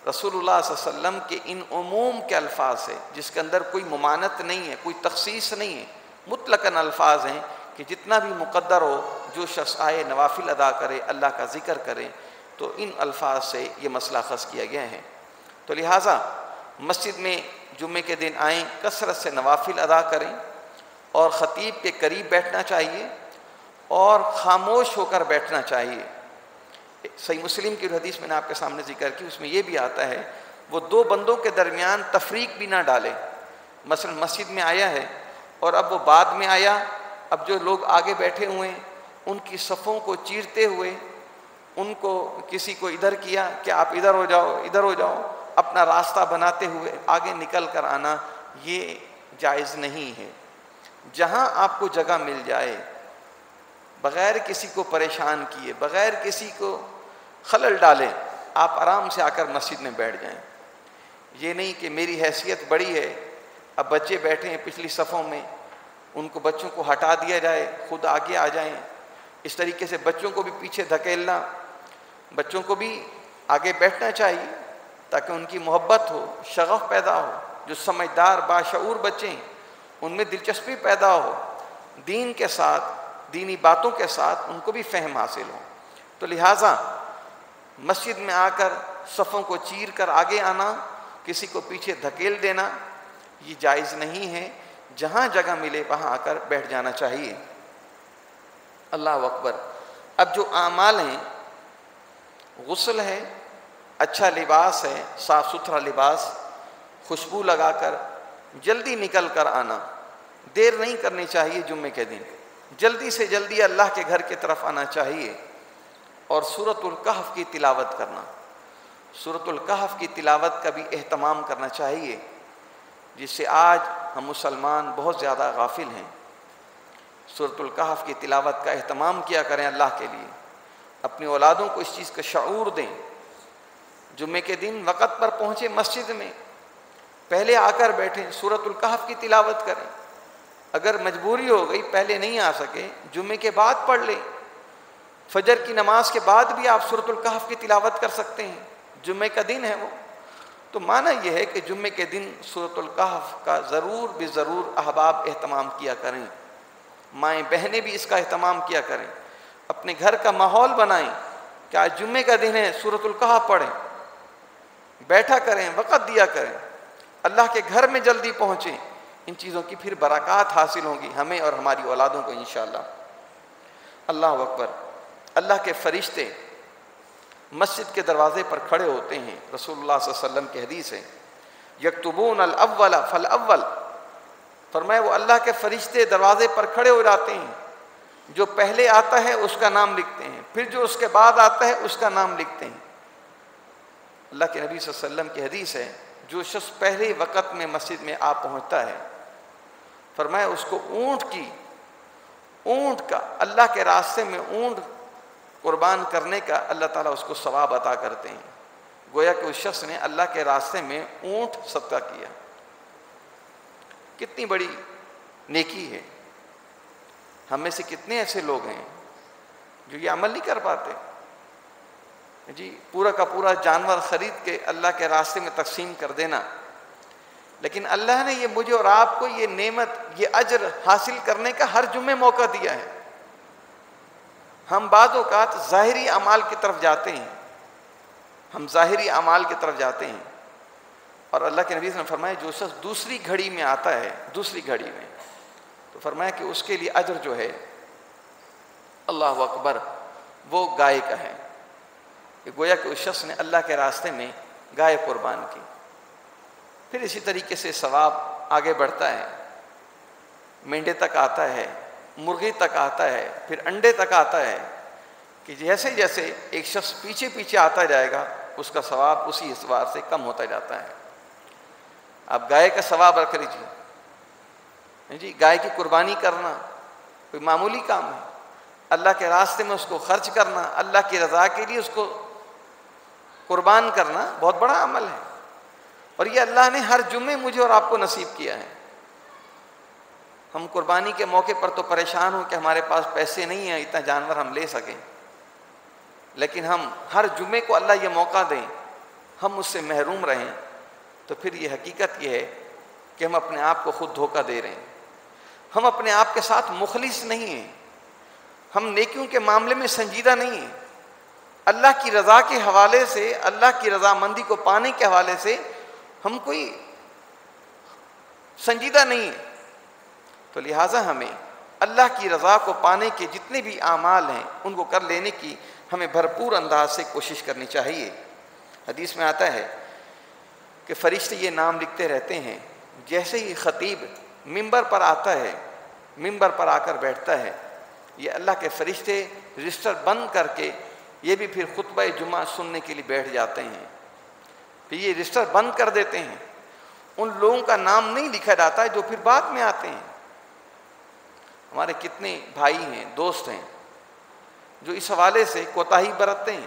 S1: رسول اللہ صلی اللہ علیہ وسلم کے ان عموم کے الفاظ سے، جس کے اندر کوئی ممانعت نہیں ہے، کوئی تخصیص نہیں ہے، مطلقاً الفاظ ہیں کہ جتنا بھی مقدر ہو، جو شخص آئے نوافل ادا کرے، اللہ کا ذکر کرے، تو ان الفاظ سے یہ مسئلہ اخذ کیا گیا ہے۔ تو لہٰذا مسجد میں جمعے کے دن آئیں، کثرت سے نوافل ادا کریں، اور خطیب کے قریب بیٹھنا چاہیے اور خاموش ہو کر بیٹھنا چاہیے۔ صحیح مسلم کی حدیث میں نے آپ کے سامنے ذکر کی، اس میں یہ بھی آتا ہے وہ 2 بندوں کے درمیان تفریق بھی نہ ڈالے۔ مثلا مسجد میں آیا ہے اور اب وہ بعد میں آیا، اب جو لوگ آگے بیٹھے ہوئے ہیں ان کی صفوں کو چیرتے ہوئے، ان کو کسی کو ادھر کیا کہ آپ ادھر ہو جاؤ، ادھر ہو جاؤ، اپنا راستہ بناتے ہوئے آگے نکل کر آنا، یہ جائز نہیں ہے۔ جہاں آپ کو جگہ مل جائے، بغیر کسی کو پریشان کیے، بغیر کسی کو خلل ڈالے، آپ آرام سے آ کر مسجد میں بیٹھ جائیں۔ یہ نہیں کہ میری حیثیت بڑی ہے، اب بچے بیٹھے ہیں پچھلی صفوں میں، ان کو بچوں کو ہٹا دیا جائے، خود آگے آ جائیں۔ اس طریقے سے بچوں کو بھی پیچھے دھکیلنا، بچوں کو بھی آگے بیٹھنا چاہیے تاکہ ان کی محبت ہو، شغف پیدا ہو۔ جو سمجھدار باشعور بچے ہیں ان میں دلچسپی پیدا ہو، دین کے ساتھ، دینی باتوں کے ساتھ ان کو بھی فہم حاصل ہو۔ تو لہٰذا مسجد میں آ کر صفوں کو چیر کر آگے آنا، کسی کو پیچھے دھکیل دینا، یہ جائز نہیں ہے۔ جہاں جگہ ملے وہاں آ کر بیٹھ جانا چاہیے۔ اللہ اکبر۔ اب جو اعمال ہیں، غسل ہے، اچھا لباس ہے، صاف ستھرا لباس، خوشبو لگا کر جلدی نکل کر آنا، دیر نہیں کرنی چاہیے۔ جمعے کے دن جلدی سے جلدی اللہ کے گھر کی طرف آنا چاہیے، اور سورۃ الکہف کی تلاوت کرنا، سورۃ الکہف کی تلاوت کا بھی اہتمام کرنا چاہیے، جس سے آج ہم مسلمان بہت زیادہ غافل ہیں۔ سورۃ الکہف کی تلاوت کا اہتمام کیا کریں اللہ کے لیے، اپنی اولادوں کو اس چیز کا شعور دیں۔ جمعے کے دن وقت پر پہنچے مسجد میں، پہلے آ کر بیٹھیں، سورۃ الکہف کی تلاوت کریں، اگر مجبوری ہو گئی پہلے نہیں آ سکے جمعے کے بعد پڑھ لیں، فجر کی نماز کے بعد بھی آپ سورۃ الکہف کی تلاوت کر سکتے ہیں، جمعے کا دن ہے وہ۔ تو معنی یہ ہے کہ جمعے کے دن سورۃ الکہف کا ضرور بھی ضرور احباب اہتمام کیا کریں، مائیں بہنیں بھی اس کا اہتمام کیا کریں، اپنے گھر کا ماحول بنائیں کہ آج جمعے کا دن ہے سورۃ الکہف پڑھیں، بیٹھا کریں، وقت دیا کریں، اللہ کے گھر میں جلدی پہنچیں۔ ان چیزوں کی پھر برکات حاصل ہوں گی ہمیں اور ہماری اولادوں کو انشاءاللہ۔ اللہ اکبر۔ اللہ کے فرشتے مسجد کے دروازے پر کھڑے ہوتے ہیں، رسول اللہ صلی اللہ علیہ وسلم کی حدیث ہے، یکتبون الاول فالاول، فرمایا وہ اللہ کے فرشتے دروازے پر کھڑے ہو جاتے ہیں، جو پہلے آتا ہے اس کا نام لکھتے ہیں، پھر جو اس کے بعد آتا ہے اس کا نام لکھتے ہیں۔ اللہ کے نبی صلی اللہ علیہ وسلم کی حدیث ہے، جو شخص پہلے وقت میں مسجد میں آ پہنچتا ہے، فرمایا اس کو اونٹ کا اللہ کے راستے میں اونٹ قربان کرنے کا اللہ تعالیٰ اس کو ثواب عطا کرتے ہیں، گویا کہ اس شخص نے اللہ کے راستے میں اونٹ صدقہ کیا۔ کتنی بڑی نیکی ہے۔ ہم میں سے کتنے ایسے لوگ ہیں جو یہ عمل نہیں کر پاتے؟ جی پورا کا پورا جانور خرید کے اللہ کے راستے میں تقسیم کر دینا، لیکن اللہ نے یہ مجھے اور آپ کو یہ نعمت، یہ اجر حاصل کرنے کا ہر جمعے موقع دیا ہے۔ ہم بعض اوقات ظاہری اعمال کی طرف جاتے ہیں، اور اللہ کے نبی صلی اللہ علیہ وسلم نے فرمایا جو شخص دوسری گھڑی میں آتا ہے، دوسری گھڑی میں، تو فرمایا کہ اس کے لیے اجر جو ہے اللہ اکبر وہ گائے کا ہے، کہ گویا کہ اس شخص نے اللہ کے راستے میں گائے قربان کی۔ پھر اسی طریقے سے ثواب آگے بڑھتا ہے، مینڈے تک آتا ہے، مرغی تک آتا ہے، پھر انڈے تک آتا ہے، کہ جیسے جیسے ایک شخص پیچھے پیچھے آتا جائے گا اس کا ثواب اسی اعتبار سے کم ہوتا جاتا ہے۔ آپ گائے کا ثواب رکھ لیجیے، جی گائے کی قربانی کرنا کوئی معمولی کام ہے، اللہ کے راستے میں اس کو خرچ کرنا، اللہ کی رضا کے لیے اس کو قربان کرنا بہت بڑا عمل ہے، اور یہ اللہ نے ہر جمعے مجھے اور آپ کو نصیب کیا ہے۔ ہم قربانی کے موقع پر تو پریشان ہوں کہ ہمارے پاس پیسے نہیں ہیں اتنا جانور ہم لے سکیں، لیکن ہم ہر جمعے کو اللہ یہ موقع دیں، ہم اس سے محروم رہیں، تو پھر یہ حقیقت یہ ہے کہ ہم اپنے آپ کو خود دھوکہ دے رہے ہیں، ہم اپنے آپ کے ساتھ مخلص نہیں ہیں، ہم نیکیوں کے معاملے میں سنجیدہ نہیں ہیں، اللہ کی رضا کے حوالے سے، اللہ کی رضامندی کو پانے کے حوالے سے ہم کوئی سنجیدہ نہیں ہیں۔ تو لہٰذا ہمیں اللہ کی رضا کو پانے کے جتنے بھی اعمال ہیں ان کو کر لینے کی ہمیں بھرپور انداز سے کوشش کرنی چاہیے۔ حدیث میں آتا ہے کہ فرشتے یہ نام لکھتے رہتے ہیں، جیسے ہی خطیب ممبر پر آتا ہے، ممبر پر آ کر بیٹھتا ہے، یہ اللہ کے فرشتے رجسٹر بند کر کے یہ بھی پھر خطبہ جمعہ سننے کے لیے بیٹھ جاتے ہیں، پھر یہ رجسٹر بند کر دیتے ہیں، ان لوگوں کا نام نہیں لکھا جاتا ہے جو پھر بعد میں آتے ہیں۔ ہمارے کتنے بھائی ہیں، دوست ہیں جو اس حوالے سے کوتاہی برتتے ہیں،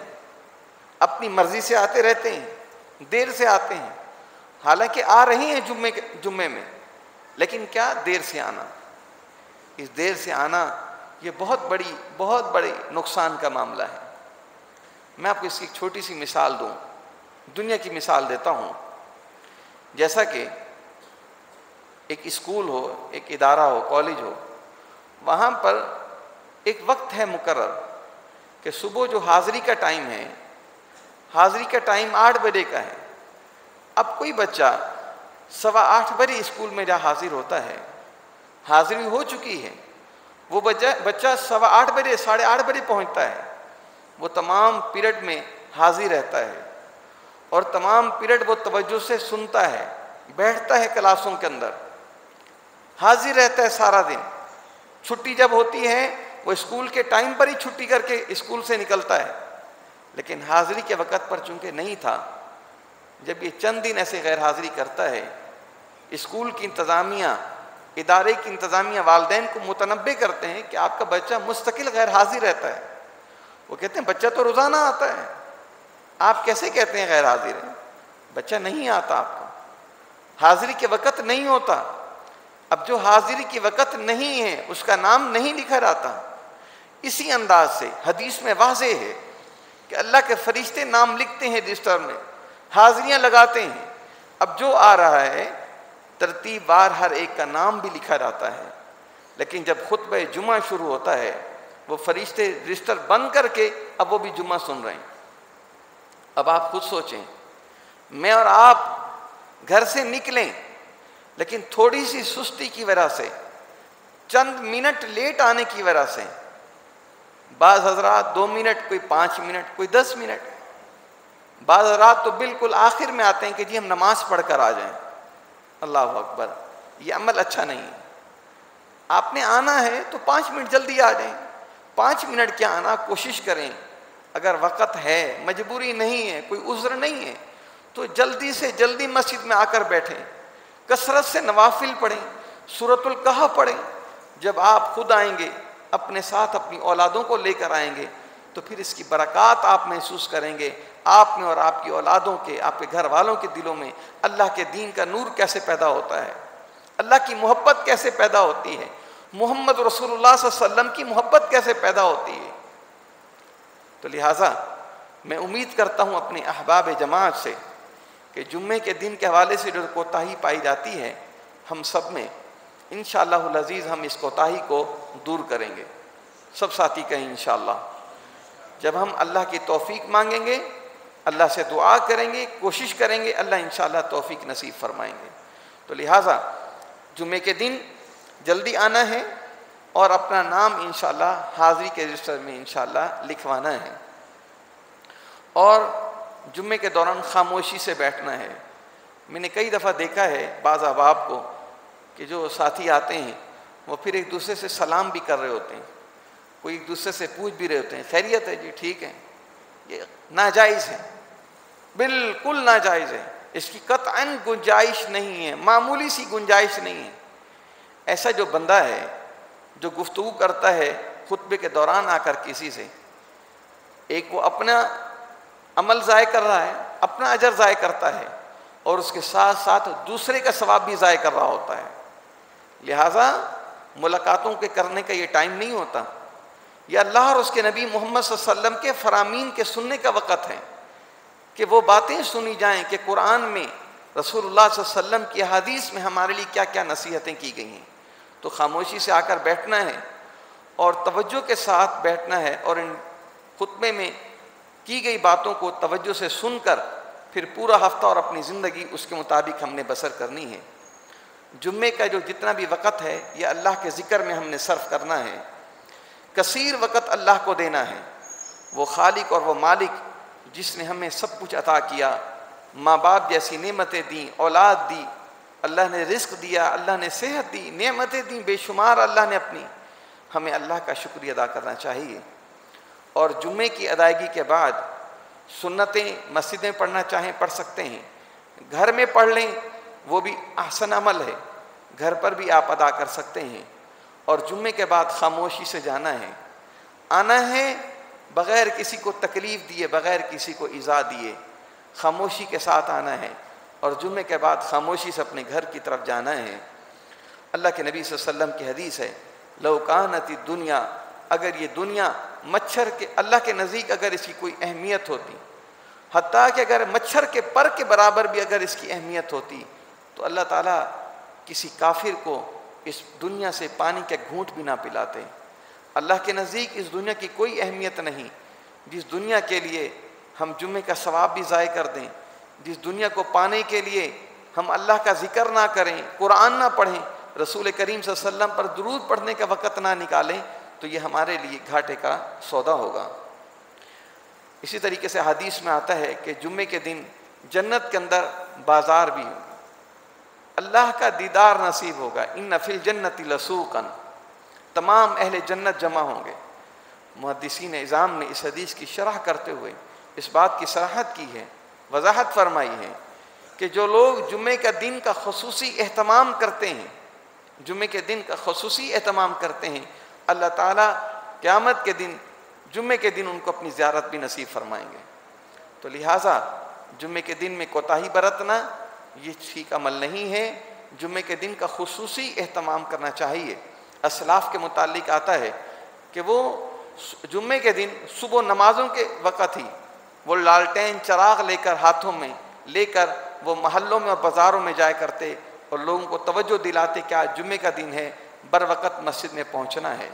S1: اپنی مرضی سے آتے رہتے ہیں، دیر سے آتے ہیں، حالانکہ آ رہے ہیں جمعے میں، لیکن کیا دیر سے آنا، اس دیر سے آنا یہ بہت بڑے نقصان کا معاملہ ہے۔ میں آپ کو اس کی ایک چھوٹی سی مثال دوں، دنیا کی مثال دیتا ہوں۔ جیسا کہ ایک اسکول ہو، ایک ادارہ ہو، کالج ہو، وہاں پر ایک وقت ہے مقرر کہ صبح جو حاضری کا ٹائم ہے، حاضری کا ٹائم 8 بجے کا ہے۔ اب کوئی بچہ 8:15 بجے اسکول میں جا حاضر ہوتا ہے، حاضری ہو چکی ہے، وہ بچہ 8:15 بجے 8:30 بجے پہنچتا ہے، وہ تمام پیریڈ میں حاضر رہتا ہے اور تمام پیریڈ وہ توجہ سے سنتا ہے، بیٹھتا ہے کلاسوں کے اندر، حاضر رہتا ہے سارا دن۔ چھٹی جب ہوتی ہے وہ اسکول کے ٹائم پر ہی چھٹی کر کے اسکول سے نکلتا ہے، لیکن حاضری کے وقت پر چونکہ نہیں تھا، جب یہ چند دن ایسے غیر حاضری کرتا ہے، اسکول کی انتظامیہ، ادارے کی انتظامیہ والدین کو متنبہ کرتے ہیں کہ آپ کا بچہ مستقل غیر حاضر رہتا ہے۔ وہ کہتے ہیں بچہ تو روزانہ آتا ہے، آپ کیسے کہتے ہیں غیر حاضر ہے؟ بچہ نہیں آتا، آپ کا حاضری کے وقت نہیں ہوتا۔ اب جو حاضری کی وقت نہیں ہے اس کا نام نہیں لکھا جاتا۔ اسی انداز سے حدیث میں واضح ہے کہ اللہ کے فرشتے نام لکھتے ہیں رجسٹر میں، حاضریاں لگاتے ہیں۔ اب جو آ رہا ہے ترتیب وار ہر ایک کا نام بھی لکھا جاتا ہے، لیکن جب خطبہ جمعہ شروع ہوتا ہے وہ فرشتے رجسٹر بند کر کے اب وہ بھی جمعہ سن رہے ہیں۔ اب آپ خود سوچیں، میں اور آپ گھر سے نکلیں لیکن تھوڑی سی سستی کی وجہ سے، چند منٹ لیٹ آنے کی وجہ سے، بعض حضرات 2 منٹ، کوئی 5 منٹ، کوئی 10 منٹ، بعض حضرات تو بالکل آخر میں آتے ہیں کہ جی ہم نماز پڑھ کر آ جائیں۔ اللہ اکبر، یہ عمل اچھا نہیں ہے۔ آپ نے آنا ہے تو 5 منٹ جلدی آ جائیں، 5 منٹ کیا آنا، کوشش کریں۔ اگر وقت ہے، مجبوری نہیں ہے، کوئی عذر نہیں ہے تو جلدی سے جلدی مسجد میں آ کر بیٹھیں، کثرت سے نوافل پڑھیں، سورۃ الکہف پڑھیں۔ جب آپ خود آئیں گے، اپنے ساتھ اپنی اولادوں کو لے کر آئیں گے تو پھر اس کی برکات آپ محسوس کریں گے۔ آپ میں اور آپ کی اولادوں کے، آپ کے گھر والوں کے دلوں میں اللہ کے دین کا نور کیسے پیدا ہوتا ہے، اللہ کی محبت کیسے پیدا ہوتی ہے، محمد رسول اللہ صلی اللہ علیہ وسلم کی محبت کیسے پیدا ہوتی ہے۔ تو لہٰذا میں امید کرتا ہوں اپنے احباب جماعت سے کہ جمعے کے دن کے حوالے سے جو کوتاہی پائی جاتی ہے، ہم سب میں انشاءاللہ العزیز ہم اس کوتاہی کو دور کریں گے۔ سب ساتھی کہیں انشاءاللہ۔ جب ہم اللہ کی توفیق مانگیں گے، اللہ سے دعا کریں گے، کوشش کریں گے، اللہ انشاءاللہ توفیق نصیب فرمائیں گے۔ تو لہٰذا جمعے کے دن جلدی آنا ہے اور اپنا نام انشاءاللہ حاضری کے رجسٹر میں انشاءاللہ لکھوانا ہے، اور جمعے کے دوران خاموشی سے بیٹھنا ہے۔ میں نے کئی دفعہ دیکھا ہے بعض احباب کو کہ جو ساتھی آتے ہیں وہ پھر ایک دوسرے سے سلام بھی کر رہے ہوتے ہیں، کوئی ایک دوسرے سے پوچھ بھی رہے ہوتے ہیں، خیریت ہے جی، ٹھیک ہے۔ یہ ناجائز ہے، بالکل ناجائز ہے، اس کی قطعاً گنجائش نہیں ہے، معمولی سی گنجائش نہیں ہے۔ ایسا جو بندہ ہے جو گفتگو کرتا ہے خطبے کے دوران آ کر کسی سے، ایک وہ اپنا عمل ضائع کر رہا ہے، اپنا اجر ضائع کرتا ہے، اور اس کے ساتھ ساتھ دوسرے کا ثواب بھی ضائع کر رہا ہوتا ہے۔ لہٰذا ملاقاتوں کے کرنے کا یہ ٹائم نہیں ہوتا، یہ اللہ اور اس کے نبی محمد صلی اللہ علیہ وسلم کے فرامین کے سننے کا وقت ہے کہ وہ باتیں سنی جائیں کہ قرآن میں، رسول اللہ صلی اللہ علیہ وسلم کی حدیث میں ہمارے لیے کیا کیا نصیحتیں کی گئی ہیں۔ تو خاموشی سے آ کر بیٹھنا ہے اور توجہ کے ساتھ بیٹھنا ہے، اور ان خطبے میں کی گئی باتوں کو توجہ سے سن کر پھر پورا ہفتہ اور اپنی زندگی اس کے مطابق ہم نے بسر کرنی ہے۔ جمعے کا جو جتنا بھی وقت ہے یہ اللہ کے ذکر میں ہم نے صرف کرنا ہے، کثیر وقت اللہ کو دینا ہے، وہ خالق اور وہ مالک جس نے ہمیں سب کچھ عطا کیا، ماں باپ جیسی نعمتیں دیں، اولاد دی، اللہ نے رزق دیا، اللہ نے صحت دی، نعمتیں دیں بے شمار اللہ نے اپنی، ہمیں اللہ کا شکریہ ادا کرنا چاہیے۔ اور جمعے کی ادائیگی کے بعد سنتیں مسجد میں پڑھنا چاہیں پڑھ سکتے ہیں، گھر میں پڑھ لیں وہ بھی احسن عمل ہے، گھر پر بھی آپ ادا کر سکتے ہیں۔ اور جمعے کے بعد خاموشی سے جانا ہے، آنا ہے بغیر کسی کو تکلیف دیے، بغیر کسی کو ایذا دیے، خاموشی کے ساتھ آنا ہے، اور جمعے کے بعد خاموشی سے اپنے گھر کی طرف جانا ہے۔ اللہ کے نبی صلی اللہ علیہ وسلم کی حدیث ہے، لو کانت الدنیا، اگر یہ دنیا مچھر کے، اللہ کے نزدیک اگر اس کی کوئی اہمیت ہوتی، حتیٰ کہ اگر مچھر کے پر کے برابر بھی اگر اس کی اہمیت ہوتی، تو اللہ تعالیٰ کسی کافر کو اس دنیا سے پانی کے گھونٹ بھی نہ پلاتے۔ اللہ کے نزدیک اس دنیا کی کوئی اہمیت نہیں جس دنیا کے لیے ہم جمعے کا ثواب بھی ضائع کر دیں، جس دنیا کو پانے کے لیے ہم اللہ کا ذکر نہ کریں، قرآن نہ پڑھیں، رسول کریم صلی اللہ علیہ وسلم پر درود پڑھنے کا وقت نہ نکالیں، تو یہ ہمارے لیے گھاٹے کا سودا ہوگا۔ اسی طریقے سے حدیث میں آتا ہے کہ جمعے کے دن جنت کے اندر بازار بھی ہوگا، اللہ کا دیدار نصیب ہوگا، ان فی الجنت لسوقا، تمام اہل جنت جمع ہوں گے۔ محدثین اعظام نے اس حدیث کی شرح کرتے ہوئے اس بات کی صراحت کی ہے، وضاحت فرمائی ہے کہ جو لوگ جمعے کا دن کا خصوصی اہتمام کرتے ہیں، جمعے کے دن کا خصوصی اہتمام کرتے ہیں، اللہ تعالیٰ قیامت کے دن، جمعے کے دن ان کو اپنی زیارت بھی نصیب فرمائیں گے۔ تو لہٰذا جمعے کے دن میں کوتاہی برتنا یہ ٹھیک عمل نہیں ہے، جمعے کے دن کا خصوصی اہتمام کرنا چاہیے۔ اسلاف کے متعلق آتا ہے کہ وہ جمعے کے دن صبح نمازوں کے وقت ہی وہ لالٹین چراغ لے کر ہاتھوں میں لے کر وہ محلوں میں اور بازاروں میں جایا کرتے اور لوگوں کو توجہ دلاتے کہ آج جمعے کا دن ہے، بر وقت مسجد میں پہنچنا ہے۔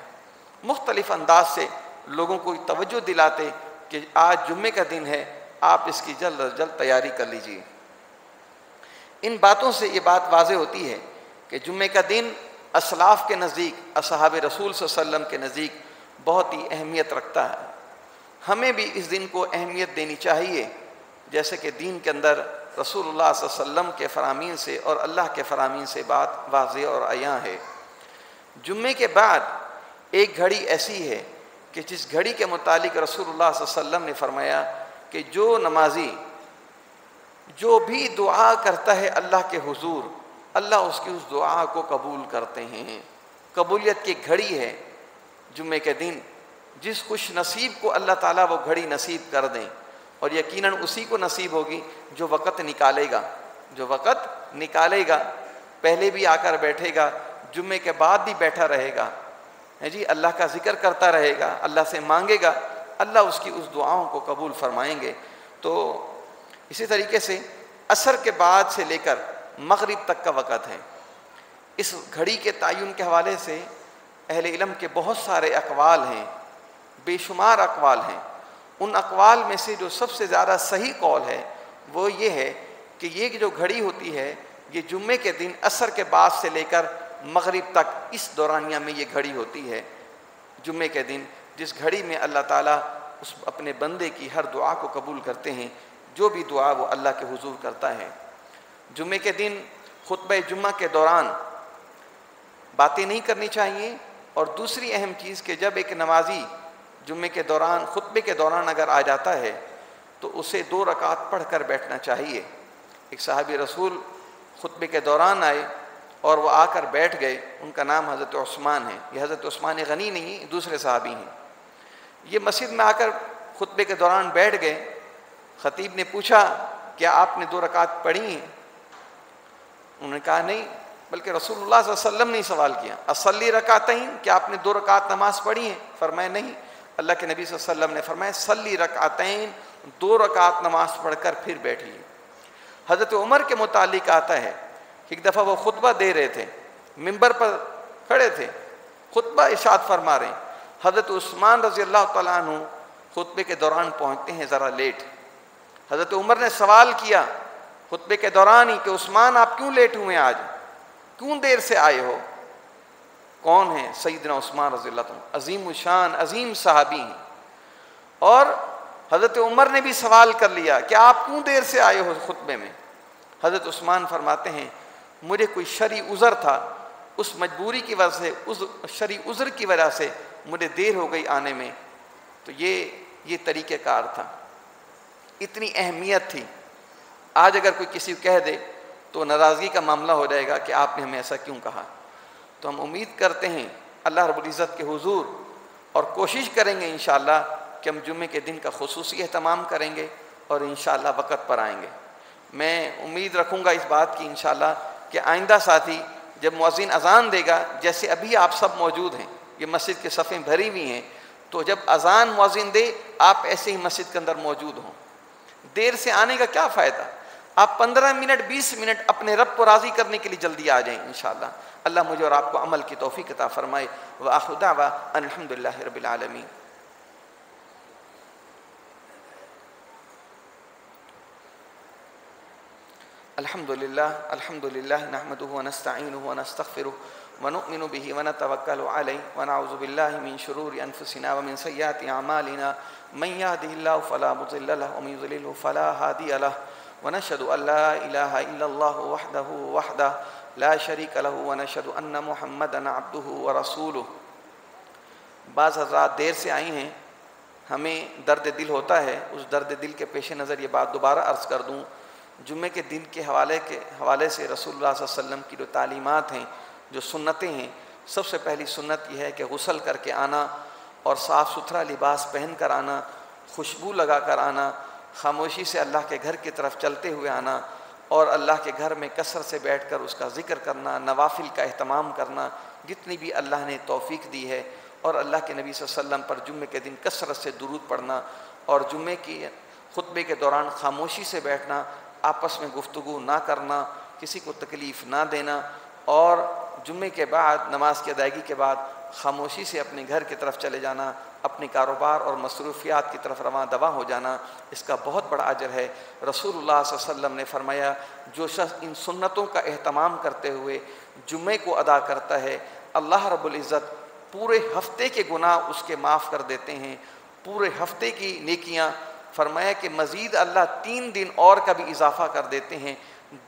S1: مختلف انداز سے لوگوں کو توجہ دلاتے کہ آج جمعے کا دن ہے، آپ اس کی جلد از جلد تیاری کر لیجیے۔ ان باتوں سے یہ بات واضح ہوتی ہے کہ جمعے کا دن اسلاف کے نزدیک، اصحاب رسول صلی اللہ علیہ وسلم کے نزدیک بہت ہی اہمیت رکھتا ہے۔ ہمیں بھی اس دن کو اہمیت دینی چاہیے، جیسے کہ دین کے اندر رسول اللہ صلی اللہ علیہ وسلم کے فرامین سے اور اللہ کے فرامین سے بات واضح اور عیاں ہے۔ جمعے کے بعد ایک گھڑی ایسی ہے کہ جس گھڑی کے متعلق رسول اللہ صلی اللہ علیہ وسلم نے فرمایا کہ جو نمازی جو بھی دعا کرتا ہے اللہ کے حضور، اللہ اس کی اس دعا کو قبول کرتے ہیں۔ قبولیت کی گھڑی ہے جمعے کے دن، جس خوش نصیب کو اللہ تعالیٰ وہ گھڑی نصیب کر دیں، اور یقیناً اسی کو نصیب ہوگی جو وقت نکالے گا، جو وقت نکالے گا، پہلے بھی آ کر بیٹھے گا، جمعے کے بعد بھی بیٹھا رہے گا، جی اللہ کا ذکر کرتا رہے گا، اللہ سے مانگے گا، اللہ اس کی اس دعاؤں کو قبول فرمائیں گے۔ تو اسی طریقے سے عصر کے بعد سے لے کر مغرب تک کا وقت ہے۔ اس گھڑی کے تعین کے حوالے سے اہل علم کے بہت سارے اقوال ہیں، بے شمار اقوال ہیں۔ ان اقوال میں سے جو سب سے زیادہ صحیح قول ہے وہ یہ ہے کہ یہ جو گھڑی ہوتی ہے یہ جمعے کے دن عصر کے بعد سے لے کر مغرب تک اس دورانیہ میں یہ گھڑی ہوتی ہے جمعے کے دن، جس گھڑی میں اللہ تعالیٰ اس اپنے بندے کی ہر دعا کو قبول کرتے ہیں، جو بھی دعا وہ اللہ کے حضور کرتا ہے۔ جمعے کے دن خطبہ جمعہ کے دوران باتیں نہیں کرنی چاہیے، اور دوسری اہم چیز کہ جب ایک نمازی جمعے کے دوران خطبے کے دوران اگر آ جاتا ہے تو اسے 2 رکعت پڑھ کر بیٹھنا چاہیے۔ ایک صحابی رسول خطبے کے دوران آئے اور وہ آ کر بیٹھ گئے، ان کا نام حضرت عثمان ہے، یہ حضرت عثمان غنی نہیں، دوسرے صحابی ہیں۔ یہ مسجد میں آ کر خطبے کے دوران بیٹھ گئے۔ خطیب نے پوچھا کیا آپ نے 2 رکعت پڑھی ہیں؟ انہوں نے کہا نہیں، بلکہ رسول اللہ صلی اللہ علیہ وسلم نے سوال کیا، اصلی رکعتین، کیا آپ نے 2 رکعت نماز پڑھی ہیں؟ فرمایا نہیں۔ اللہ کے نبی صلی اللہ علیہ وسلم نے فرمایا صلی رکعتین، 2 رکعت نماز پڑھ کر پھر بیٹھیے۔ حضرت عمر کے متعلق آتا ہے کہ ایک دفعہ وہ خطبہ دے رہے تھے، ممبر پر کھڑے تھے، خطبہ ارشاد فرما رہے ہیں۔ حضرت عثمان رضی اللہ تعالیٰ عنہ خطبے کے دوران پہنچتے ہیں ذرا لیٹ۔ حضرت عمر نے سوال کیا خطبے کے دوران ہی کہ عثمان آپ کیوں لیٹ ہوئے، آج کیوں دیر سے آئے ہو؟ کون ہیں؟ سیدنا عثمان رضی اللہ عنہ، عظیم الشان عظیم صحابی ہیں۔ اور حضرت عمر نے بھی سوال کر لیا کہ آپ کیوں دیر سے آئے ہو خطبے میں؟ حضرت عثمان فرماتے ہیں مجھے کوئی شرعی عذر تھا، اس مجبوری کی وجہ سے، اس شرعی عذر کی وجہ سے مجھے دیر ہو گئی آنے میں۔ تو یہ طریقہ کار تھا، اتنی اہمیت تھی۔ آج اگر کوئی کسی کو کہہ دے تو ناراضگی کا معاملہ ہو جائے گا کہ آپ نے ہمیں ایسا کیوں کہا۔ تو ہم امید کرتے ہیں اللہ رب العزت کے حضور، اور کوشش کریں گے انشاءاللہ کہ ہم جمعے کے دن کا خصوصی اہتمام کریں گے اور انشاءاللہ وقت پر آئیں گے۔ میں امید رکھوں گا اس بات کی انشاءاللہ کہ آئندہ ساتھی جب مؤذن اذان دے گا، جیسے ابھی آپ سب موجود ہیں، یہ مسجد کی صفیں بھری ہوئی ہیں، تو جب اذان مؤذن دے آپ ایسے ہی مسجد کے اندر موجود ہوں۔ دیر سے آنے کا کیا فائدہ؟ آپ 15 منٹ 20 منٹ اپنے رب کو راضی کرنے کے لیے جلدی آ جائیں انشاءاللہ۔ اللہ مجھے اور آپ کو عمل کی توفیق عطا فرمائے۔ وآخر دعوانا ان الحمدللہ رب العالمین۔ الحمدللہ نحمده ونستعینه ونستغفره ونؤمن به ونتوکل علیہ ونعوذ باللہ من شرور انفسنا ومن سیئات اعمالنا من يهده الله فلا مضل له ومن يضلل فلا هادي له ونشهد ان لا اله الا الله وحده لا شریک له ونشهد ان محمدا عبده ورسوله۔ بعض حضرات دیر سے آئی ہیں، ہمیں درد دل ہوتا ہے، اس درد دل کے پیش نظر یہ بات دوبارہ عرض کر دوں۔ جمعے کے دن کے حوالے سے رسول اللہ صلی اللہ علیہ وسلم کی جو تعلیمات ہیں، جو سنتیں ہیں، سب سے پہلی سنت یہ ہے کہ غسل کر کے آنا اور صاف ستھرا لباس پہن کر آنا، خوشبو لگا کر آنا، خاموشی سے اللہ کے گھر کی طرف چلتے ہوئے آنا، اور اللہ کے گھر میں کثرت سے بیٹھ کر اس کا ذکر کرنا، نوافل کا اہتمام کرنا، جتنی بھی اللہ نے توفیق دی ہے، اور اللہ کے نبی صلی اللہ علیہ وسلم پر جمعے کے دن کثرت سے درود پڑھنا، اور جمعے کی خطبے کے دوران خاموشی سے بیٹھنا، آپس میں گفتگو نہ کرنا، کسی کو تکلیف نہ دینا، اور جمعے کے بعد نماز کی ادائیگی کے بعد خاموشی سے اپنے گھر کی طرف چلے جانا، اپنے کاروبار اور مصروفیات کی طرف رواں دواں ہو جانا، اس کا بہت بڑا اجر ہے۔ رسول اللہ صلی اللہ علیہ وسلم نے فرمایا جو شخص ان سنتوں کا اہتمام کرتے ہوئے جمعے کو ادا کرتا ہے، اللہ رب العزت پورے ہفتے کے گناہ اس کے معاف کر دیتے ہیں، پورے ہفتے کی نیکیاں، فرمایا کہ مزید اللہ 3 دن اور کا بھی اضافہ کر دیتے ہیں،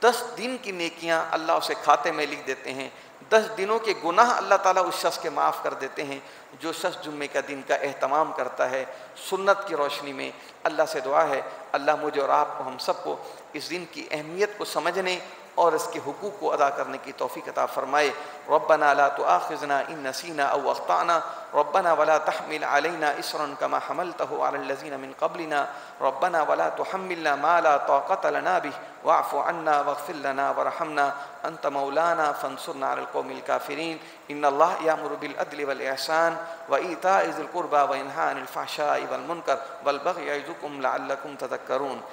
S1: 10 دن کی نیکیاں اللہ اسے کھاتے میں لکھ دیتے ہیں، 10 دنوں کے گناہ اللہ تعالیٰ اس شخص کے معاف کر دیتے ہیں جو شخص جمعے کا دن کا اہتمام کرتا ہے۔ سنت کی روشنی میں اللہ سے دعا ہے اللہ مجھے اور آپ کو، ہم سب کو اس دن کی اہمیت کو سمجھنے اور اس کے حقوق کو ادا کرنے کی توفیق عطا فرمائے۔ ربنا لا تؤاخذنا ان نسینا او اخطأنا ربنا ولا تحمل علينا اصرا كما حملته على الذين من قبلنا ربنا ولا تحملنا ما لا طاقة لنا به واعف عنا واغفر لنا وارحمنا انت مولانا فانصرنا على القوم الكافرين ان الله يأمر بالعدل والإحسان وإيتاء ذي القربى وينهى عن الفحشاء والمنكر والبغي يعظكم لعلكم تذكرون۔